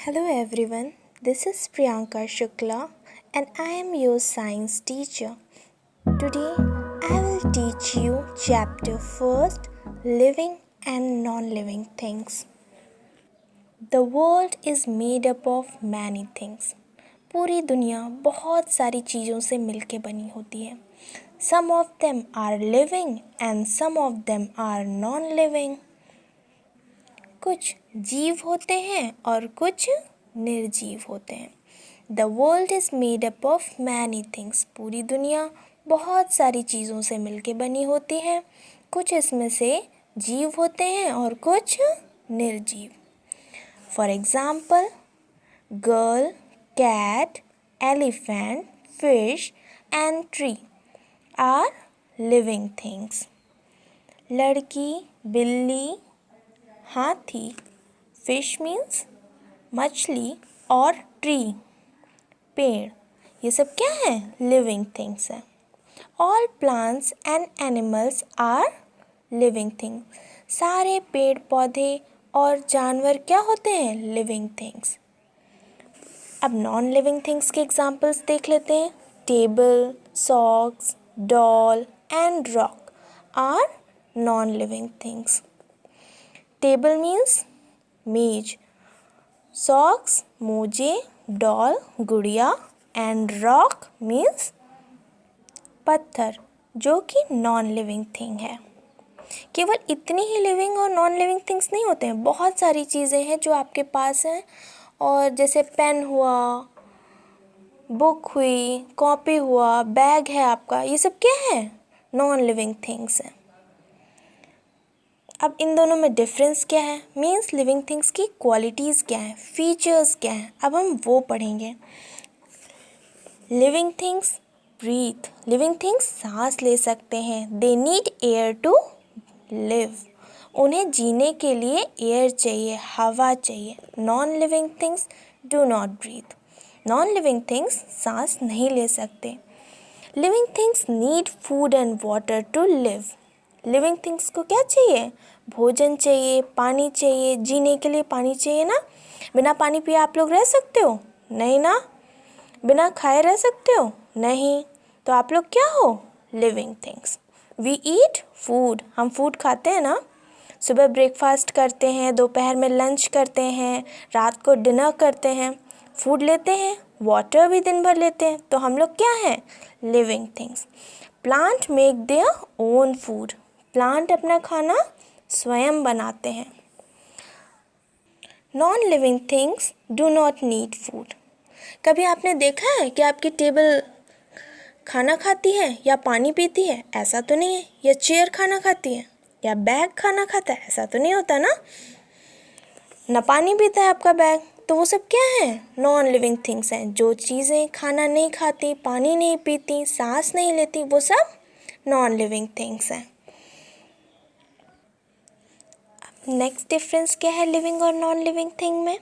Hello everyone, this is Priyanka Shukla and I am your science teacher. Today I will teach you chapter first, living and non-living things. The world is made up of many things. पूरी दुनिया बहुत सारी चीज़ों से मिलके बनी होती है. Some of them are living and some of them are non-living. कुछ जीव होते हैं और कुछ निर्जीव होते हैं. The world is made up of many things. पूरी दुनिया बहुत सारी चीज़ों से मिलके बनी होती है. कुछ इसमें से जीव होते हैं और कुछ निर्जीव. For example, girl, cat, elephant, fish and tree are living things. लड़की, बिल्ली, हाथी, फिश मीन्स मछली और ट्री पेड़, ये सब क्या है? लिविंग थिंग्स है. All plants and animals are living things. सारे पेड़ पौधे और जानवर क्या होते हैं? Living things. अब नॉन लिविंग थिंग्स के एग्जाम्पल्स देख लेते हैं. Table, socks, doll and rock are non living things. Table means मेज, सॉक्स मोजे, डॉल गुड़िया एंड रॉक मीन्स पत्थर, जो कि नॉन लिविंग थिंग है. केवल इतनी ही लिविंग और नॉन लिविंग थिंग्स नहीं होते हैं. बहुत सारी चीज़ें हैं जो आपके पास हैं, और जैसे पेन हुआ, बुक हुई, कॉपी हुआ, बैग है आपका, ये सब क्या है? नॉन लिविंग थिंग्स हैं. अब इन दोनों में डिफरेंस क्या है? मीन्स लिविंग थिंग्स की क्वालिटीज़ क्या हैं, फीचर्स क्या हैं, अब हम वो पढ़ेंगे. Living things breathe. Living things सांस ले सकते हैं. They need air to live. उन्हें जीने के लिए एयर चाहिए, हवा चाहिए. Non living things do not breathe. Non living things सांस नहीं ले सकते. Living things need food and water to live. Living things को क्या चाहिए? भोजन चाहिए, पानी चाहिए. जीने के लिए पानी चाहिए ना. बिना पानी पिए आप लोग रह सकते हो? नहीं ना. बिना खाए रह सकते हो? नहीं. तो आप लोग क्या हो? Living things. We eat food. हम फूड खाते हैं ना. सुबह ब्रेकफास्ट करते हैं, दोपहर में लंच करते हैं, रात को डिनर करते हैं. फूड लेते हैं, वाटर भी दिन भर लेते हैं. तो हम लोग क्या हैं? Living things. Plant make their own food. Plant अपना खाना स्वयं बनाते हैं. Non living things do not need food. कभी आपने देखा है कि आपकी टेबल खाना खाती है या पानी पीती है? ऐसा तो नहीं है. या चेयर खाना खाती है या बैग खाना खाता है? ऐसा तो नहीं होता ना. ना पानी पीता है आपका बैग. तो वो सब क्या है? नॉन लिविंग थिंग्स हैं. जो चीज़ें खाना नहीं खाती, पानी नहीं पीती, सांस नहीं लेती, वो सब नॉन लिविंग थिंग्स हैं. नेक्स्ट डिफरेंस क्या है लिविंग और नॉन लिविंग थिंग में?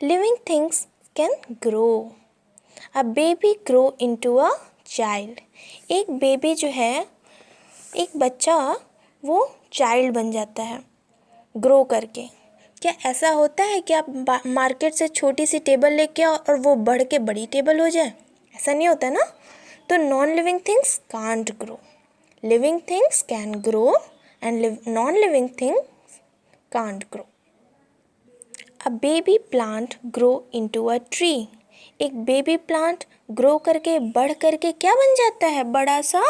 Living things can grow. A baby grow into a child. एक बेबी जो है, एक बच्चा, वो चाइल्ड बन जाता है ग्रो करके. क्या ऐसा होता है कि आप मार्केट से छोटी सी टेबल लेके आओ और वो बढ़ के बड़ी टेबल हो जाए? ऐसा नहीं होता ना. तो non living things can't grow. Living things can grow and non living things can't grow. A baby plant grow into a tree. एक बेबी प्लांट ग्रो करके बढ़ करके क्या बन जाता है? बड़ा सा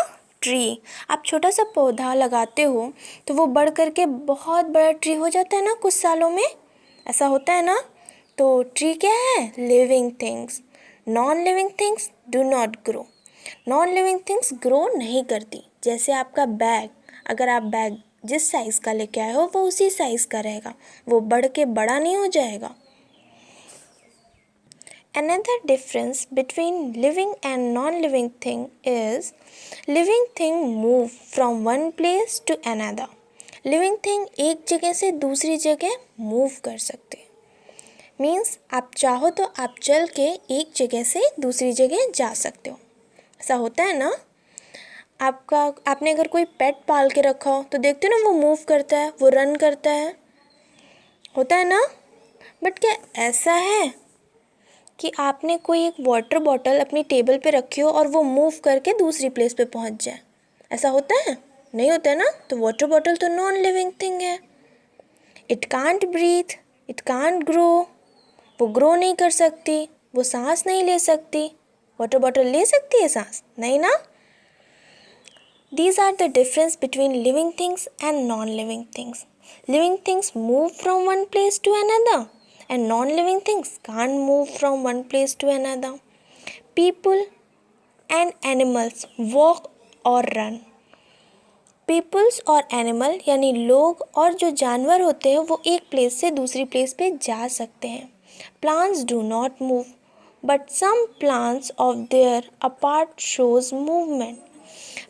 ट्री. आप छोटा सा पौधा लगाते हो तो वो बढ़ करके बहुत बड़ा ट्री हो जाता है ना कुछ सालों में. ऐसा होता है ना. तो ट्री क्या है? Living things. Non living things do not grow. Non living things grow नहीं करती. जैसे आपका बैग, अगर आप बैग जिस साइज़ का लेके आए हो वो उसी साइज़ का रहेगा, वो बढ़ के बड़ा नहीं हो जाएगा. Another difference between living and non-living thing is living thing move from one place to another. Living thing एक जगह से दूसरी जगह मूव कर सकते हैं. मीन्स आप चाहो तो आप चल के एक जगह से दूसरी जगह जा सकते हो. ऐसा होता है ना. आपने अगर कोई पेट पाल के रखा हो तो देखते हो ना, वो मूव करता है, वो रन करता है, होता है ना. बट क्या ऐसा है कि आपने कोई एक वाटर बॉटल अपनी टेबल पे रखी हो और वो मूव करके दूसरी प्लेस पे पहुंच जाए। ऐसा होता है? नहीं होता है ना? तो वाटर बॉटल तो नॉन लिविंग थिंग है। It can't breathe, it can't grow, वो ग्रो नहीं कर सकती, वो सांस नहीं ले सकती। वाटर बॉटल ले सकती है सांस? नहीं ना। These are the difference between living things and non-living things. Living things move from one place to another and non-living things can't move from one place to another. People and animals walk or run. Peoples और animal यानी लोग और जो जानवर होते हैं वो एक प्लेस से दूसरी प्लेस पे जा सकते हैं। Plants do not move, but some plants of their apart shows movement.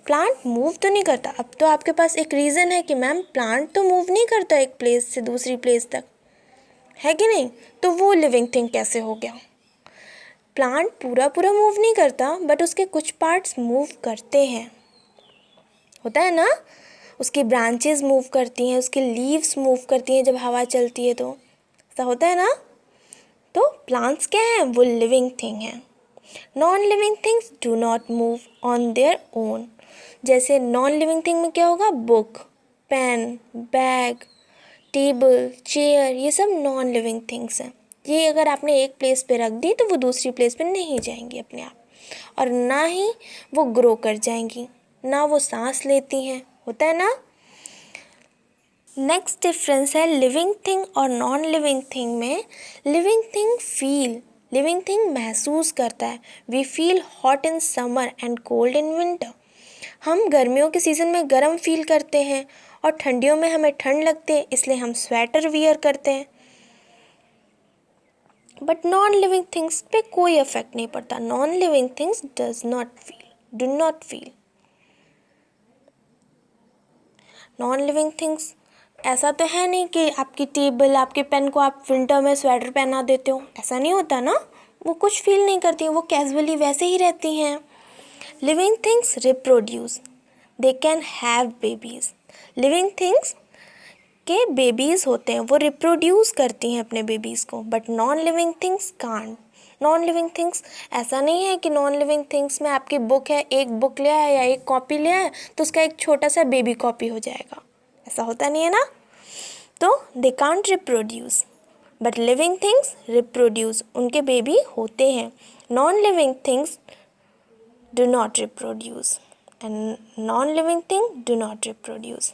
Plant move तो नहीं करता। अब तो आपके पास एक रीज़न है कि मैम प्लांट तो मूव नहीं करता एक प्लेस से दूसरी प्लेस तक, है कि नहीं? तो वो लिविंग थिंग कैसे हो गया? प्लांट पूरा पूरा मूव नहीं करता बट उसके कुछ पार्ट्स मूव करते हैं, होता है ना? उसकी ब्रांचेस मूव करती हैं, उसके लीव्स मूव करती हैं जब हवा चलती है, तो ऐसा होता है ना? तो प्लांट्स क्या हैं? वो लिविंग थिंग हैं। Non living things do not move on their own. जैसे नॉन लिविंग थिंग में क्या होगा? Book, pen, bag, table, chair, ये सब नॉन लिविंग थिंग्स हैं। ये अगर आपने एक प्लेस पे रख दी तो वो दूसरी प्लेस पे नहीं जाएंगी अपने आप, और ना ही वो ग्रो कर जाएंगी, ना वो सांस लेती हैं, होता है ना? नेक्स्ट डिफरेंस है लिविंग थिंग और नॉन लिविंग थिंग में। लिविंग थिंग महसूस करता है। We feel hot in summer and cold in winter. हम गर्मियों के सीज़न में गर्म फील करते हैं और ठंडियों में हमें ठंड लगती है, इसलिए हम स्वेटर वियर करते हैं। बट नॉन लिविंग थिंग्स पे कोई इफेक्ट नहीं पड़ता। Non living things do not feel. Non living things ऐसा तो है नहीं कि आपकी टेबल, आपके पेन को आप विंटर में स्वेटर पहना देते हो, ऐसा नहीं होता ना। वो कुछ फील नहीं करती, वो कैजुअली वैसे ही रहती हैं। Living things reproduce, they can have babies. Living things के बेबीज़ होते हैं, वो रिप्रोड्यूस करती हैं अपने बेबीज़ को, but non living things can't. Non living things ऐसा नहीं है कि नॉन लिविंग थिंग्स में आपकी बुक है, एक बुक ले आया या एक कॉपी ले आया तो उसका एक छोटा सा बेबी कॉपी हो जाएगा, ऐसा होता नहीं है ना। तो they can't reproduce, but living things reproduce, उनके बेबी होते हैं। Non living things do not reproduce and non-living thing do not reproduce.